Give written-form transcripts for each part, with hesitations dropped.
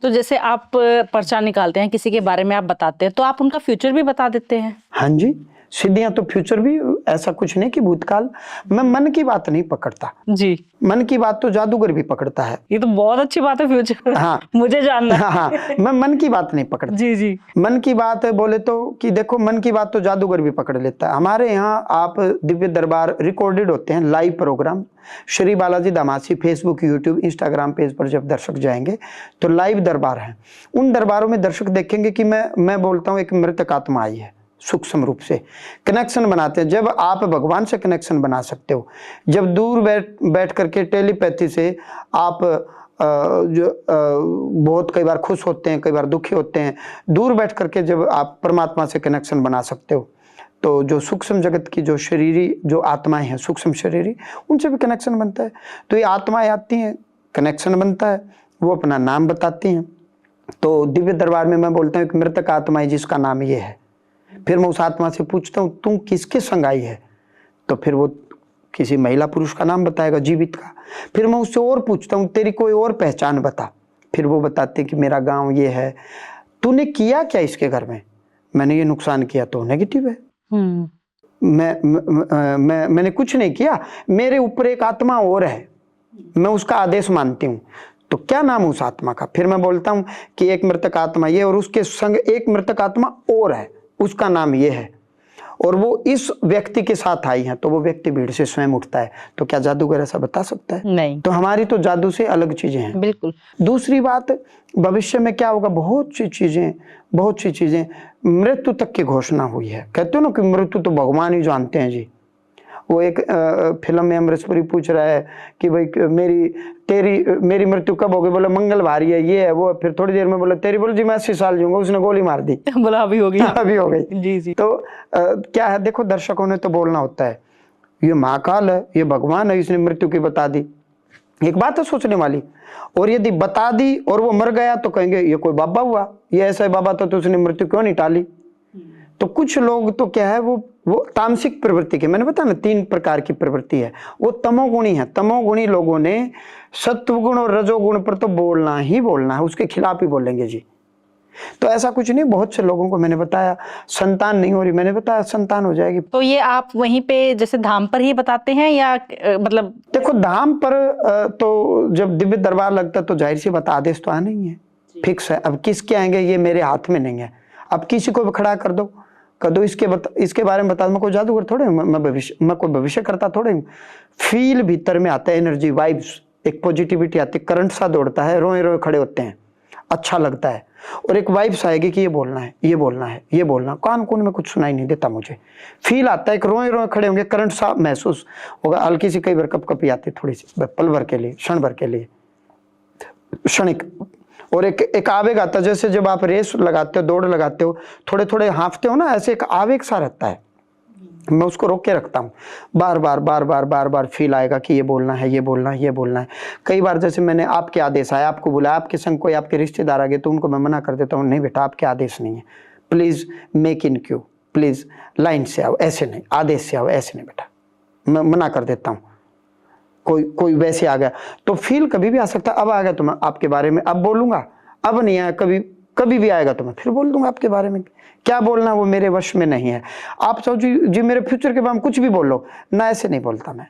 तो जैसे आप पर्चा निकालते हैं, किसी के बारे में आप बताते हैं, तो आप उनका फ्यूचर भी बता देते हैं? हाँ जी, सीढ़ियां तो फ्यूचर भी, ऐसा कुछ नहीं कि भूतकाल। मैं मन की बात नहीं पकड़ता जी। मन की बात तो जादूगर भी पकड़ता है। ये तो बहुत अच्छी बात है, फ्यूचर। हाँ मुझे जानना है। हाँ, मैं मन की बात नहीं पकड़ता। जी जी। मन की बात है बोले तो कि देखो, मन की बात तो जादूगर भी पकड़ लेता है। हमारे यहाँ आप दिव्य दरबार रिकॉर्डेड होते हैं, लाइव प्रोग्राम। श्री बालाजी दामासी फेसबुक, यूट्यूब, इंस्टाग्राम पेज पर जब दर्शक जाएंगे तो लाइव दरबार है। उन दरबारों में दर्शक देखेंगे कि मैं बोलता हूँ एक मृतक आत्मा आई है, सूक्ष्म रूप से कनेक्शन बनाते हैं। जब आप भगवान से कनेक्शन बना सकते हो, जब दूर बैठ करके टेलीपैथी से आप बहुत कई बार खुश होते हैं, कई बार दुखी होते हैं, दूर बैठ करके जब आप परमात्मा से कनेक्शन बना सकते हो, तो जो सूक्ष्म जगत की जो शरीरी जो आत्माएं हैं, सूक्ष्म शरीरी, उनसे भी कनेक्शन बनता है। तो ये आत्माएं आती हैं, कनेक्शन बनता है, वो अपना नाम बताती हैं। तो दिव्य दरबार में मैं बोलता हूँ एक मृतक आत्मा है जिसका नाम ये है। फिर मैं उस आत्मा से पूछता हूँ तुम किसके संग आई है, तो फिर वो किसी महिला पुरुष का नाम बताएगा, जीवित का। फिर मैं उससे और पूछता हूँ तेरी कोई और पहचान बता, फिर वो बताते कि मेरा गांव ये है। तूने किया क्या इसके घर में? मैंने ये नुकसान किया, तो नेगेटिव है। मैंने कुछ नहीं किया, मेरे ऊपर एक आत्मा और है, मैं उसका आदेश मानती हूँ। तो क्या नाम उस आत्मा का? फिर मैं बोलता हूँ कि एक मृतक आत्मा ये, और उसके संग एक मृतक आत्मा और है, उसका नाम ये है, और वो इस व्यक्ति के साथ आई है। तो वो व्यक्ति भीड़ से स्वयं उठता है। तो क्या जादूगर ऐसा बता सकता है? नहीं। तो हमारी तो जादू से अलग चीजें हैं। बिल्कुल। दूसरी बात, भविष्य में क्या होगा, बहुत सी चीजें मृत्यु तक की घोषणा हुई है। कहते हो ना कि मृत्यु तो भगवान ही जानते हैं जी। वो एक फिल्म में अमरीशपुरी पूछ रहा है कि भाई मेरी मृत्यु कब होगी? बोला मंगलवार है, ये है वो। फिर थोड़ी देर में बोला तेरी, बोला जी मैं 80 साल जीऊंगा। उसने गोली मार दी। बोला अभी हो गई। अभी हो गई। जी जी। तो क्या है, देखो दर्शकों ने तो बोलना होता है, ये महाकाल है, ये भगवान है, इसने मृत्यु की बता दी। एक बात है सोचने वाली, और यदि बता दी और वो मर गया तो कहेंगे ये कोई बाबा हुआ, ये ऐसा बाबा था तो उसने मृत्यु क्यों नहीं टाली? तो कुछ लोग तो क्या है, वो तामसिक प्रवृत्ति के, मैंने बताया ना 3 प्रकार की प्रवृत्ति है, वो तमोगुणी है। तमोगुणी लोगों ने सत्वगुण और रजोगुण पर तो बोलना ही बोलना है, उसके खिलाफ ही बोलेंगे जी। तो ऐसा कुछ नहीं। बहुत से लोगों को मैंने बताया संतान नहीं हो रही, मैंने बताया संतान हो जाएगी। तो ये आप वहीं पे जैसे धाम पर ही बताते हैं या मतलब? देखो धाम पर तो जब दिव्य दरबार लगता है तो जाहिर सी बात आदेश तो आना ही है, फिक्स है। अब किसके आएंगे ये मेरे हाथ में नहीं है। अब किसी को भी खड़ा कर दो इसके बारे में बता दो। मैं कोई जादूगर थोड़े हूँ, मैं कोई भविष्य करता थोड़े हूँ। फील भीतर में आता है, एनर्जी, वाइब्स, एक पॉजिटिविटी आती है, करंट सा दौड़ता है, रोए रोए खड़े होते हैं, अच्छा लगता है। और एक वाइब्स आएगी कि ये बोलना है, ये बोलना है, ये बोलना। कान कून में कुछ सुनाई नहीं देता, मुझे फील आता है, एक रोए रोए खड़े होंगे, करंट सा महसूस होगा। हल्की सी कई बार कपकपी आती है, थोड़ी सी, पल भर के लिए, क्षण भर के लिए, क्षणिक। और एक आवेग आता है, जैसे जब आप रेस लगाते हो, दौड़ लगाते हो, थोड़े थोड़े हाँफते हो ना, ऐसे एक आवेग सा रहता है। मैं उसको रोक के रखता हूँ। बार बार फील आएगा कि ये बोलना है, ये बोलना है, ये बोलना है। कई बार जैसे मैंने आपके आदेश आया, आपको बुलाया, आपके संग कोई आपके रिश्तेदार आ गए, तो उनको मैं मना कर देता हूँ, नहीं बेटा आपके आदेश नहीं है, please make in Q, please line से आओ, ऐसे नहीं, आदेश से आओ, ऐसे नहीं बेटा, मैं मना कर देता हूँ। कोई वैसे आ गया तो फील कभी भी आ सकता है। अब आ गया तो मैं आपके बारे में अब बोलूंगा, अब नहीं आया, कभी भी आएगा तो मैं फिर बोल दूंगा आपके बारे में। क्या बोलना वो मेरे वश में नहीं है। आप सोचिए जी मेरे फ्यूचर के बारे में कुछ भी बोल लो ना, ऐसे नहीं बोलता मैं।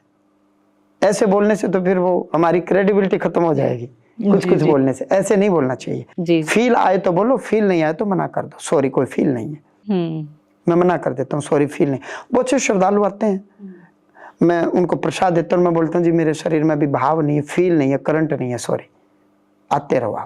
ऐसे बोलने से तो फिर वो हमारी क्रेडिबिलिटी खत्म हो जाएगी। कुछ बोलने से ऐसे नहीं बोलना चाहिए। फील आए तो बोलो, फील नहीं आए तो मना कर दो, सॉरी कोई फील नहीं है, मैं मना कर देता हूँ, सॉरी फील नहीं। बहुत से श्रद्धालु आते हैं, मैं उनको प्रसाद देता हूँ, मैं बोलता हूँ जी मेरे शरीर में अभी भाव नहीं है, फील नहीं है, करंट नहीं है, सॉरी, आते रहो आप।